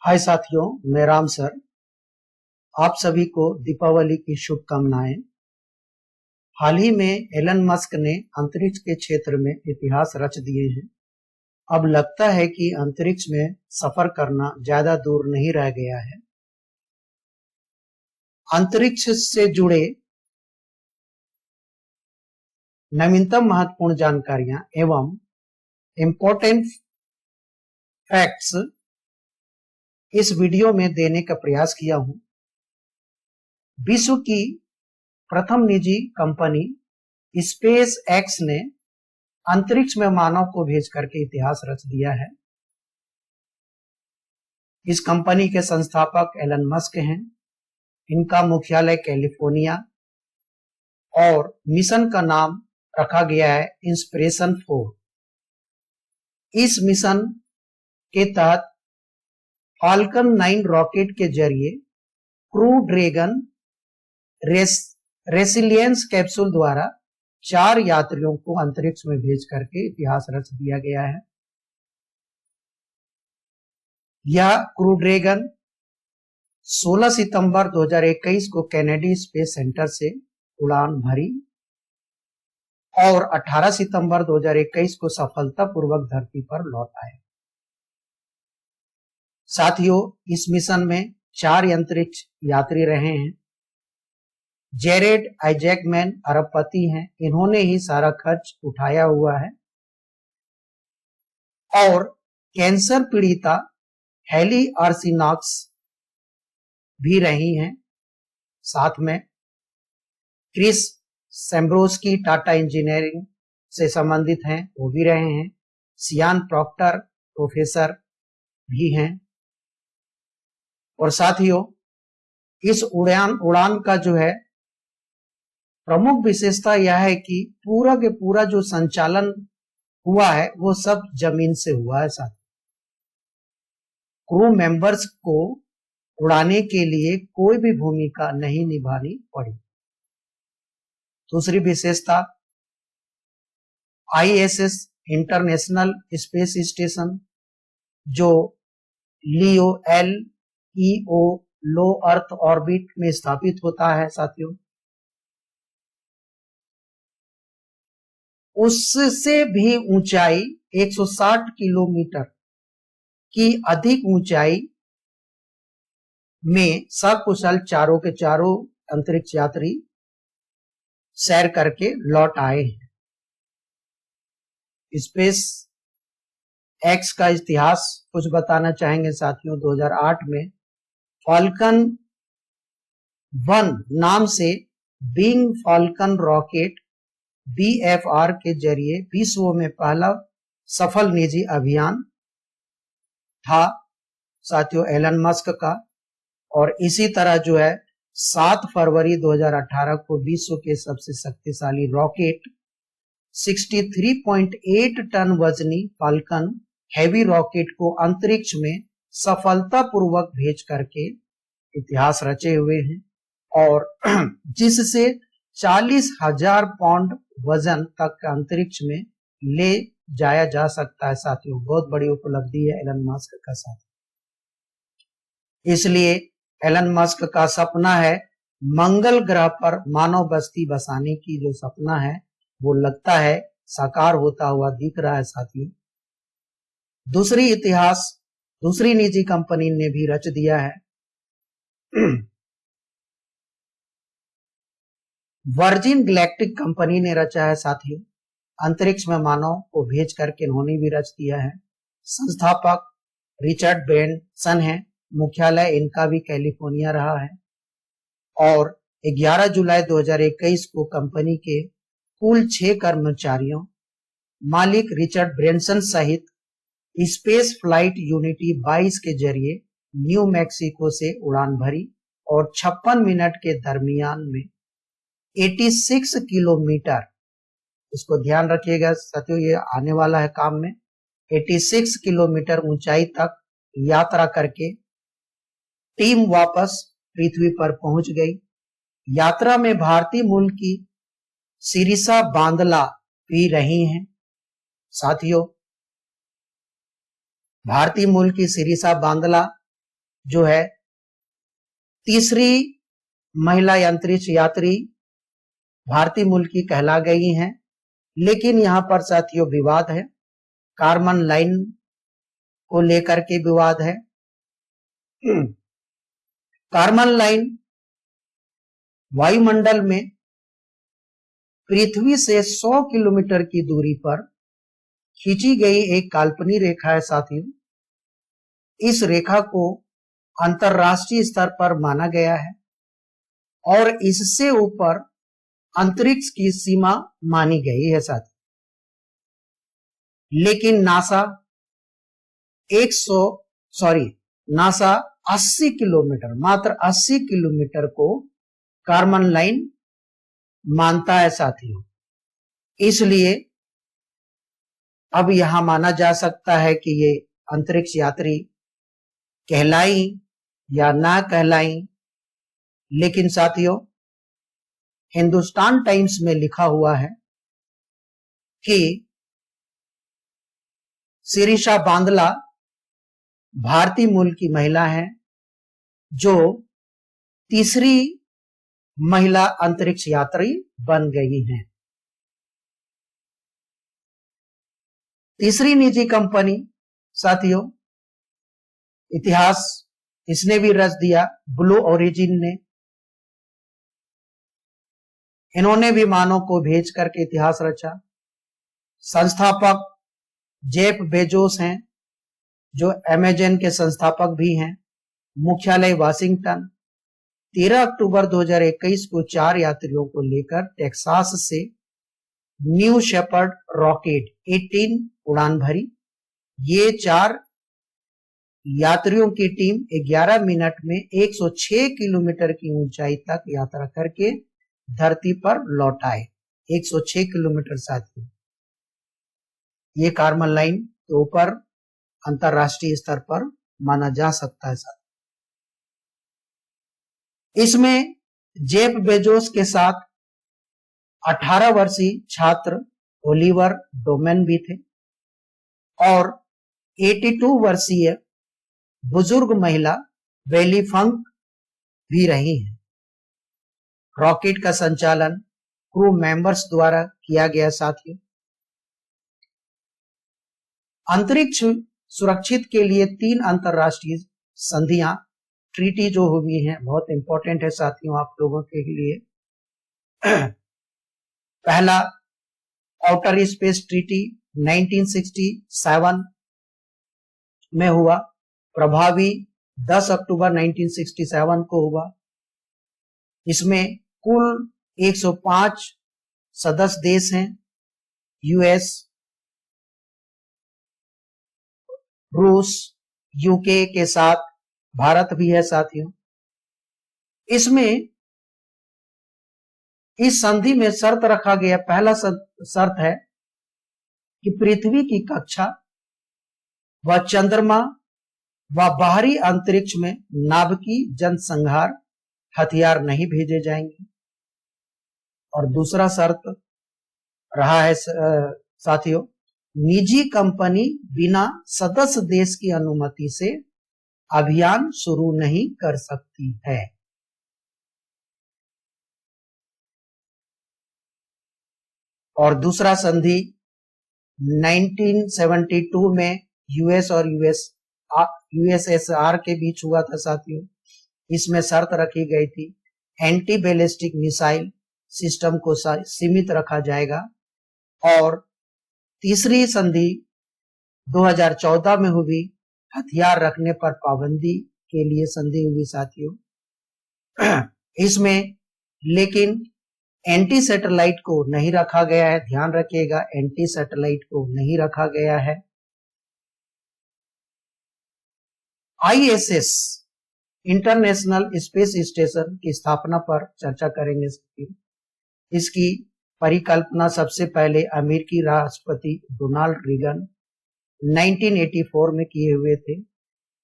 हाय साथियों, मैं राम सर। आप सभी को दीपावली की शुभकामनाएं। हाल ही में एलन मस्क ने अंतरिक्ष के क्षेत्र में इतिहास रच दिए हैं। अब लगता है कि अंतरिक्ष में सफर करना ज्यादा दूर नहीं रह गया है। अंतरिक्ष से जुड़े नवीनतम महत्वपूर्ण जानकारियां एवं इम्पोर्टेंट फैक्ट्स इस वीडियो में देने का प्रयास किया हूं। विश्व की प्रथम निजी कंपनी स्पेस एक्स ने अंतरिक्ष में मानव को भेज करके इतिहास रच दिया है। इस कंपनी के संस्थापक एलन मस्क हैं। इनका मुख्यालय कैलिफोर्निया और मिशन का नाम रखा गया है इंस्पिरेशन 4। इस मिशन के तहत फाल्कन 9 रॉकेट के जरिए क्रू ड्रैगन रेसिलियंस कैप्सूल द्वारा 4 यात्रियों को अंतरिक्ष में भेज करके इतिहास रच दिया गया है। यह क्रू ड्रैगन 16 सितंबर 2021 को कैनेडी स्पेस सेंटर से उड़ान भरी और 18 सितंबर 2021 को सफलतापूर्वक धरती पर लौट आए। साथियों, इस मिशन में 4 अंतरिक्ष यात्री रहे हैं। जेरेड आइजैकमैन अरबपति हैं। इन्होंने ही सारा खर्च उठाया हुआ है। और कैंसर पीड़िता हेली आर्सिनॉक्स भी रही हैं। साथ में क्रिस सैम्ब्रोस्की टाटा इंजीनियरिंग से संबंधित हैं, वो भी रहे हैं। सियान प्रॉक्टर प्रोफेसर भी हैं। और साथियों, इस उड़ान का जो है प्रमुख विशेषता यह है कि पूरा के पूरा जो संचालन हुआ है वो सब जमीन से हुआ है। साथ क्रू मेंबर्स को उड़ाने के लिए कोई भी भूमिका नहीं निभानी पड़ी। दूसरी विशेषता, ISS इंटरनेशनल स्पेस स्टेशन जो LEO लो अर्थ ऑर्बिट में स्थापित होता है साथियों, उससे भी ऊंचाई 160 किलोमीटर की अधिक ऊंचाई में सकुशल चारों के चारों अंतरिक्ष यात्री सैर करके लौट आए हैं। स्पेस एक्स का इतिहास कुछ बताना चाहेंगे साथियों। 2008 में फाल्कन 1 नाम से बिंग फाल्कन रॉकेट BFR के जरिए विश्व में पहला सफल निजी अभियान था साथियों एलन मस्क का। और इसी तरह जो है 7 फरवरी 2018 को विश्व के सबसे शक्तिशाली रॉकेट 63.8 टन वजनी फाल्कन हैवी रॉकेट को अंतरिक्ष में सफलतापूर्वक भेज करके इतिहास रचे हुए हैं। और जिससे 40,000 पाउंड वजन तक अंतरिक्ष में ले जाया जा सकता है साथियों। बहुत बड़ी उपलब्धि है एलन मस्क का साथ। इसलिए एलन मस्क का सपना है मंगल ग्रह पर मानव बस्ती बसाने की। जो सपना है वो लगता है साकार होता हुआ दिख रहा है साथियों। दूसरी निजी कंपनी ने भी रच दिया है। वर्जिन गैलेक्टिक कंपनी ने रचा है साथियों। अंतरिक्ष में मानव को भेज करके इन्होंने भी रच दिया है। संस्थापक रिचर्ड ब्रेंसन है। मुख्यालय इनका भी कैलिफोर्निया रहा है। और 11 जुलाई 2021 को कंपनी के कुल 6 कर्मचारियों मालिक रिचर्ड ब्रेंसन सहित स्पेस फ्लाइट यूनिटी 22 के जरिए न्यू मैक्सिको से उड़ान भरी और 56 मिनट के दरमियान में 86 किलोमीटर, इसको ध्यान रखिएगा साथियों, ये आने वाला है काम में, 86 किलोमीटर ऊंचाई तक यात्रा करके टीम वापस पृथ्वी पर पहुंच गई। यात्रा में भारतीय मूल की सिरिसा बांदला भी रही हैं साथियों। भारतीय मूल की सिरिसा बांदला जो है तीसरी महिला अंतरिक्ष यात्री भारतीय मूल की कहला गई हैं। लेकिन यहां पर साथियों विवाद है, कार्बन लाइन को लेकर के विवाद है। कार्बन लाइन वायुमंडल में पृथ्वी से 100 किलोमीटर की दूरी पर खींची गई एक काल्पनिक रेखा है साथियों। इस रेखा को अंतरराष्ट्रीय स्तर पर माना गया है और इससे ऊपर अंतरिक्ष की सीमा मानी गई है साथियों। लेकिन नासा 80 किलोमीटर, मात्र 80 किलोमीटर को कार्बन लाइन मानता है साथियों। इसलिए अब यहां माना जा सकता है कि ये अंतरिक्ष यात्री कहलाई या ना कहलाई। लेकिन साथियों हिंदुस्तान टाइम्स में लिखा हुआ है कि शिरीषा बांदला भारतीय मूल की महिला है जो तीसरी महिला अंतरिक्ष यात्री बन गई हैं। तीसरी निजी कंपनी साथियों, इतिहास इसने भी रच दिया, ब्लू ओरिजिन ने। इन्होंने भी मानव को भेज करके इतिहास रचा। संस्थापक जेफ बेजोस हैं जो अमेज़न के संस्थापक भी हैं। मुख्यालय वाशिंगटन। 13 अक्टूबर 2021 को 4 यात्रियों को लेकर टेक्सास से न्यू शेपर्ड रॉकेट 18 उड़ान भरी। ये 4 यात्रियों की टीम 11 मिनट में 106 किलोमीटर की ऊंचाई तक यात्रा करके धरती पर लौट आए। 106 किलोमीटर साथियों, ये कार्बन लाइन के ऊपर अंतरराष्ट्रीय स्तर पर माना जा सकता है साथियों। इसमें जेफ बेजोस के साथ 18 वर्षीय छात्र ओलिवर डोमेन भी थे और 82 वर्षीय बुजुर्ग महिला बेली फंक भी रही हैं। रॉकेट का संचालन क्रू मेंबर्स द्वारा किया गया साथियों। अंतरिक्ष सुरक्षित के लिए 3 अंतरराष्ट्रीय संधियां, ट्रीटी जो हुई हैं, बहुत इंपॉर्टेंट है साथियों आप लोगों के लिए। पहला आउटर स्पेस ट्रीटी 1967 में हुआ, प्रभावी 10 अक्टूबर 1967 को हुआ। इसमें कुल 105 सदस्य देश हैं। यूएस, रूस, यूके के साथ भारत भी है साथियों। इसमें इस संधि में शर्त रखा गया, पहला शर्त है कि पृथ्वी की कक्षा व चंद्रमा व बाहरी अंतरिक्ष में नाभिकीय जनसंहार हथियार नहीं भेजे जाएंगे। और दूसरा शर्त रहा है साथियों, निजी कंपनी बिना सदस्य देश की अनुमति से अभियान शुरू नहीं कर सकती है। और दूसरा संधि 1972 में यूएस और यूएसएसआर के बीच हुआ था साथियों। इसमें शर्त रखी गई थी एंटी बैलिस्टिक मिसाइल सिस्टम को सीमित रखा जाएगा। और तीसरी संधि 2014 में हुई, हथियार रखने पर पाबंदी के लिए संधि हुई साथियों। इसमें लेकिन एंटी सैटेलाइट को नहीं रखा गया है, ध्यान रखिएगा, एंटी सैटेलाइट को नहीं रखा गया है। आईएसएस इंटरनेशनल स्पेस स्टेशन की स्थापना पर चर्चा करेंगे। इसकी परिकल्पना सबसे पहले अमेरिकी राष्ट्रपति डोनाल्ड रीगन 1984 में किए हुए थे।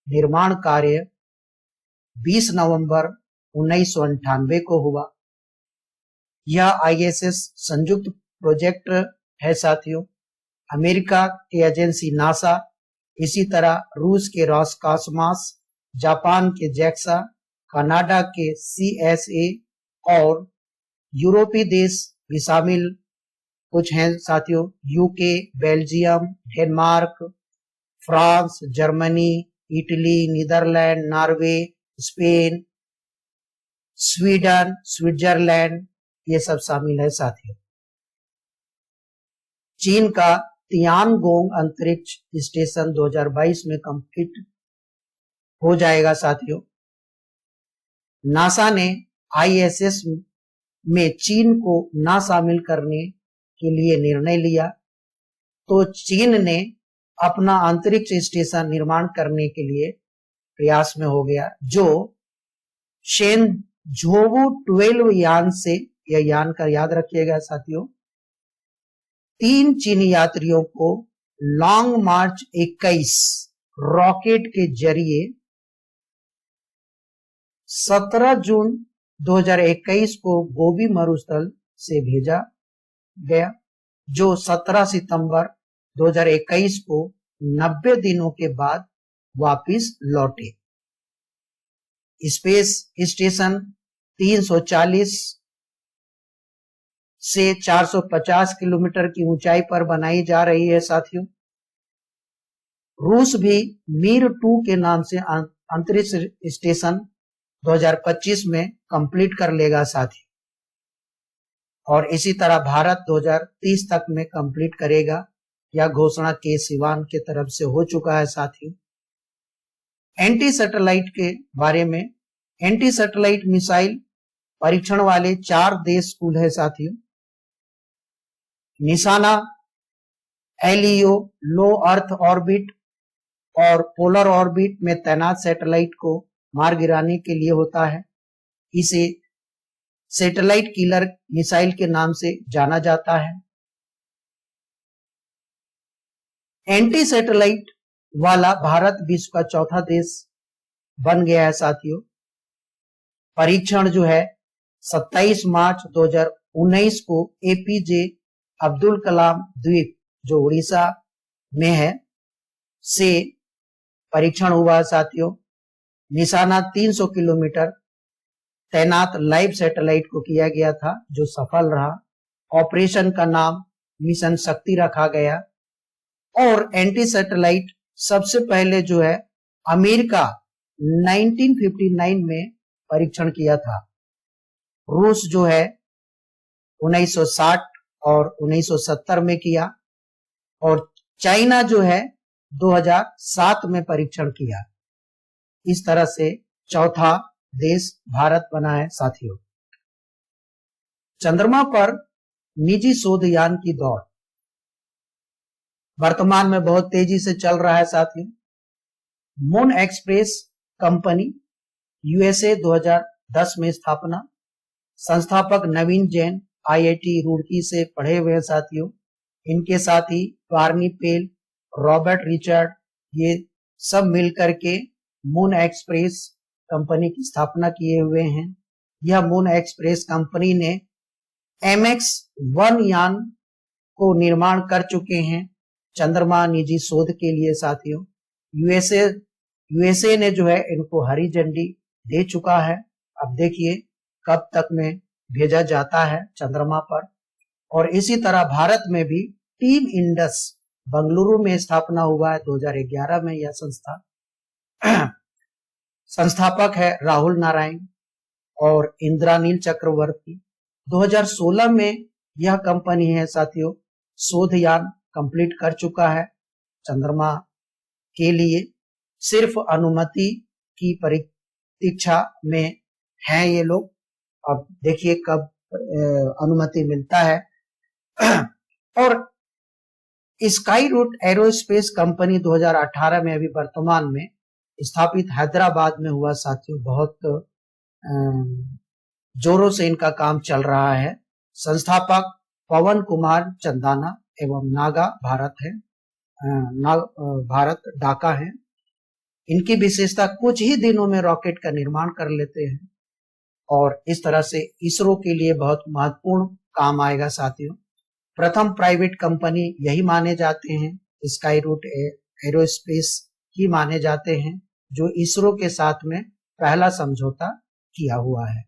निर्माण कार्य 20 नवंबर 1998 को हुआ। यह आईएसएस संयुक्त प्रोजेक्ट है साथियों। अमेरिका की एजेंसी नासा, इसी तरह रूस के रोसकॉसमॉस जापान के जैक्सा, कनाडा के CSA और यूरोपीय देश भी शामिल कुछ हैं साथियों, UK, Belgium, Denmark, France, Germany, Italy, Netherland, Norway, Spain, Sweden, Switzerland, ये सब शामिल है साथियों। चीन का तियानगोंग अंतरिक्ष स्टेशन 2022 में कंप्लीट हो जाएगा साथियों। नासा ने ISS में चीन को ना शामिल करने के लिए निर्णय लिया, तो चीन ने अपना अंतरिक्ष स्टेशन निर्माण करने के लिए प्रयास में हो गया, जो शेनझोउ 12 यान से, यह यान का याद रखिएगा साथियों, 3 चीनी यात्रियों को लॉन्ग मार्च 21 रॉकेट के जरिए 17 जून 2021 को गोबी मरुस्थल से भेजा गया, जो 17 सितंबर 2021 को 90 दिनों के बाद वापस लौटे। स्पेस स्टेशन 340 से 450 किलोमीटर की ऊंचाई पर बनाई जा रही है साथियों। रूस भी Mir-2 के नाम से अंतरिक्ष स्टेशन 2025 में कंप्लीट कर लेगा साथियों, और इसी तरह भारत 2030 तक में कंप्लीट करेगा। यह घोषणा के सिवान के तरफ से हो चुका है साथियों। एंटी सैटेलाइट के बारे में, एंटी सैटेलाइट मिसाइल परीक्षण वाले 4 देश कुल है साथियों। निशाना LEO लो अर्थ ऑर्बिट और पोलर ऑर्बिट में तैनात सैटेलाइट को मार गिराने के लिए होता है। इसे सैटेलाइट किलर मिसाइल के नाम से जाना जाता है। एंटी सैटेलाइट वाला भारत विश्व का चौथा देश बन गया है साथियों। परीक्षण जो है 27 मार्च 2019 को APJ अब्दुल कलाम द्वीप, जो उड़ीसा में है, से परीक्षण हुआ साथियों। निशाना 300 किलोमीटर तैनात लाइव सैटेलाइट को किया गया था, जो सफल रहा। ऑपरेशन का नाम मिशन शक्ति रखा गया, और एंटी सैटेलाइट सबसे पहले जो है अमेरिका 1959 में परीक्षण किया था। रूस जो है 1960 और 1970 में किया, और चाइना जो है 2007 में परीक्षण किया। इस तरह से चौथा देश भारत बना है साथियों। चंद्रमा पर निजी शोध यान की दौड़ वर्तमान में बहुत तेजी से चल रहा है साथियों। मून एक्सप्रेस कंपनी USA 2010 में स्थापना। संस्थापक नवीन जैन IIT रुड़की से पढ़े हुए साथियों। इनके साथ ही बार्नी पेल, रॉबर्ट रिचर्ड, ये सब मिलकर के मून एक्सप्रेस कंपनी की स्थापना किए हुए हैं। यह मून एक्सप्रेस कंपनी ने MX-1 यान को निर्माण कर चुके हैं चंद्रमा निजी शोध के लिए साथियों। USA ने जो है इनको हरी झंडी दे चुका है। अब देखिए कब तक में भेजा जाता है चंद्रमा पर। और इसी तरह भारत में भी टीम इंडस बंगलुरु में स्थापना हुआ है 2011 में। यह संस्था संस्थापक है राहुल नारायण और इंद्रानील चक्रवर्ती। 2016 में यह कंपनी है साथियों शोध यान कंप्लीट कर चुका है चंद्रमा के लिए। सिर्फ अनुमति की प्रतीक्षा में हैं ये लोग। अब देखिए कब अनुमति मिलता है। और स्काई रूट एरोस्पेस कंपनी 2018 में अभी वर्तमान में स्थापित हैदराबाद में हुआ साथियों। बहुत जोरों से इनका काम चल रहा है। संस्थापक पवन कुमार चंदाना एवं नागा भारत है, भारत ढाका है। इनकी विशेषता कुछ ही दिनों में रॉकेट का निर्माण कर लेते हैं, और इस तरह से इसरो के लिए बहुत महत्वपूर्ण काम आएगा साथियों। प्रथम प्राइवेट कंपनी यही माने जाते हैं, स्काई रूट एरोस्पेस ही माने जाते हैं, जो इसरो के साथ में पहला समझौता किया हुआ है।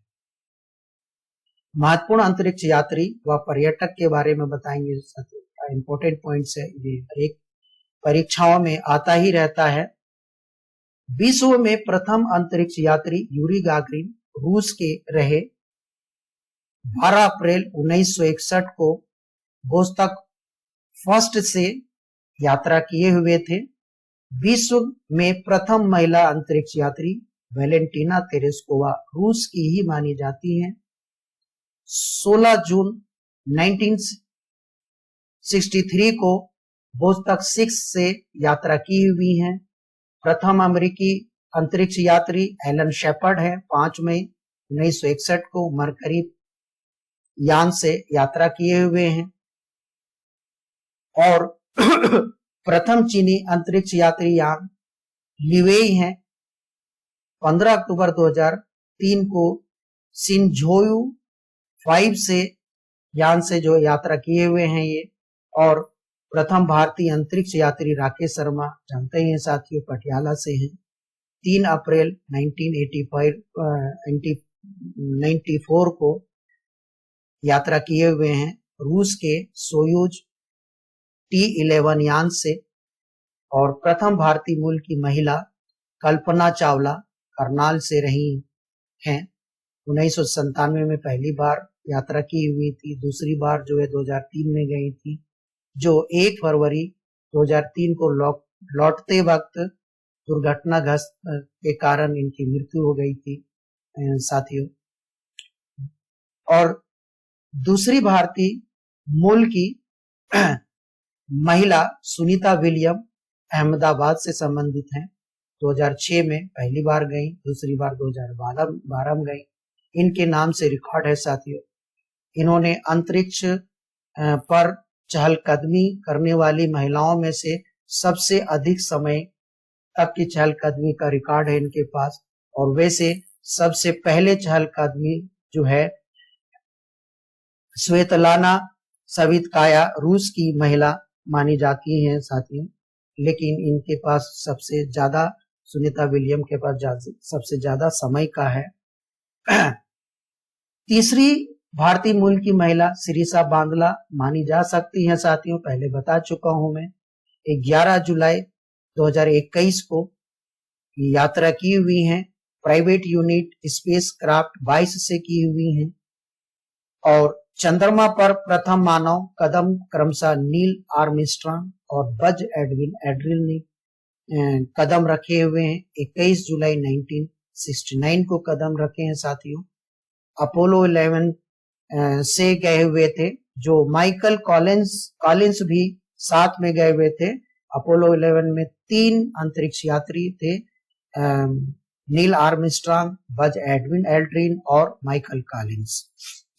महत्वपूर्ण अंतरिक्ष यात्री व पर्यटक के बारे में बताएंगे। इंपॉर्टेंट पॉइंट्स है, ये एक परीक्षाओं में आता ही रहता है। विश्व में प्रथम अंतरिक्ष यात्री यूरी गागरिन रूस के रहे। 12 अप्रैल 1961 को वोस्तक फर्स्ट से यात्रा किए हुए थे। विश्व में प्रथम महिला अंतरिक्ष यात्री वैलेंटीना तेरेस्कोवा रूस की ही मानी जाती हैं। 16 जून 1963 को वोस्तक 6 से यात्रा की हुई हैं। प्रथम अमेरिकी अंतरिक्ष यात्री एलन शेपर्ड है। 5 मई 1961 को मरकरी यान से यात्रा किए हुए हैं। और प्रथम चीनी अंतरिक्ष यात्री यान लिवेई हैं। 15 अक्टूबर 2003 को सिनझोयू 5 से यान से जो यात्रा किए हुए हैं ये। और प्रथम भारतीय अंतरिक्ष यात्री राकेश शर्मा, जानते हैं साथियों, पटियाला से हैं। 3 अप्रैल 1994 को यात्रा किए हुए हैं रूस के सोयूज T11 यान से। और प्रथम भारतीय मूल की महिला कल्पना चावला करनाल से रही हैं। 1997 में पहली बार यात्रा की हुई थी। दूसरी बार जो है 2003 में गई थी, जो 1 फरवरी 2003 को लौटते वक्त दुर्घटनाग्रस्त के कारण इनकी मृत्यु हो गई थी साथियों। और दूसरी भारतीय मूल की महिला सुनीता विलियम अहमदाबाद से संबंधित हैं। 2006 में पहली बार गई, दूसरी बार 2012 में गई। इनके नाम से रिकॉर्ड है साथियों। इन्होंने अंतरिक्ष पर चहलकदमी करने वाली महिलाओं में से सबसे अधिक समय तक की चहलकदमी का रिकॉर्ड है इनके पास। और वैसे सबसे पहले चहलकदमी जो है स्वेतलाना सवितकाया रूस की महिला मानी जाती हैं साथियों। लेकिन इनके पास सबसे ज्यादा, सुनीता विलियम के पास सबसे ज्यादा समय का है। तीसरी भारतीय मूल की महिला सिरिसा बांदला मानी जा सकती हैं साथियों, पहले बता चुका हूं मैं। 11 जुलाई 2021 को यात्रा की हुई हैं। प्राइवेट यूनिट स्पेस क्राफ्ट 22 से की हुई हैं। और चंद्रमा पर प्रथम मानव कदम क्रमशः नील आर्मस्ट्रांग और बज एड्रिन ने कदम रखे हुए हैं। 21 जुलाई 1969 को कदम रखे हैं साथियों। अपोलो 11 से गए हुए थे, जो माइकल कॉलिंस भी साथ में गए हुए थे। अपोलो 11 में 3 अंतरिक्ष यात्री थे, नील आर्मस्ट्रांग, बज एड्रिन और माइकल कॉलिंस,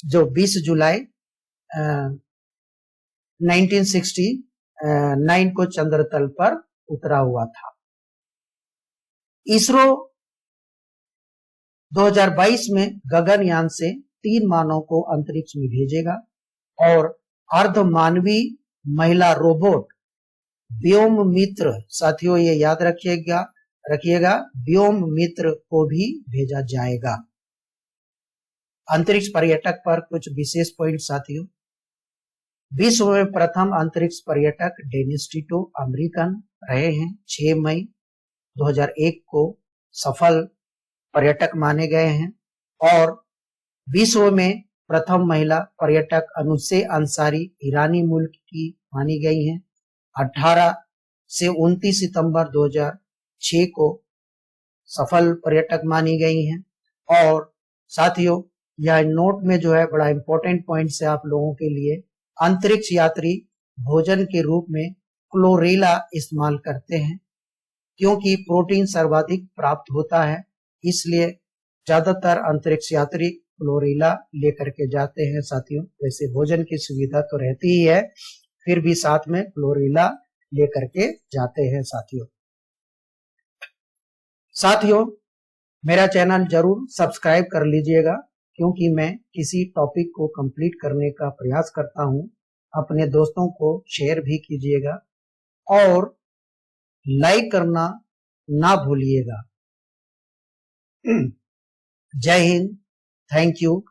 जो 20 जुलाई 1969 को चंद्रतल पर उतरा हुआ था। इसरो 2022 में गगनयान से 3 मानव को अंतरिक्ष में भेजेगा। और अर्धमानवीय महिला रोबोट व्योम मित्र, साथियों ये याद रखिएगा, व्योम मित्र को भी भेजा जाएगा। अंतरिक्ष पर्यटक पर कुछ विशेष पॉइंट साथियों। विश्व में प्रथम अंतरिक्ष पर्यटक डेनिस टिटो अमेरिकन रहे हैं। 6 मई 2001 को सफल पर्यटक माने गए हैं। और विश्व में प्रथम महिला पर्यटक अनुसे अंसारी ईरानी मूल की मानी गई हैं। 18 से 29 सितंबर 2006 को सफल पर्यटक मानी गई हैं। और साथियों यह नोट में जो है बड़ा इंपॉर्टेंट पॉइंट है आप लोगों के लिए। अंतरिक्ष यात्री भोजन के रूप में क्लोरेला इस्तेमाल करते हैं, क्योंकि प्रोटीन सर्वाधिक प्राप्त होता है, इसलिए ज्यादातर अंतरिक्ष यात्री क्लोरेला लेकर के जाते हैं साथियों। वैसे भोजन की सुविधा तो रहती ही है, फिर भी साथ में क्लोरेला लेकर के जाते हैं साथियों मेरा चैनल जरूर सब्सक्राइब कर लीजिएगा, क्योंकि मैं किसी टॉपिक को कंप्लीट करने का प्रयास करता हूं। अपने दोस्तों को शेयर भी कीजिएगा और लाइक करना ना भूलिएगा। जय हिंद, थैंक यू।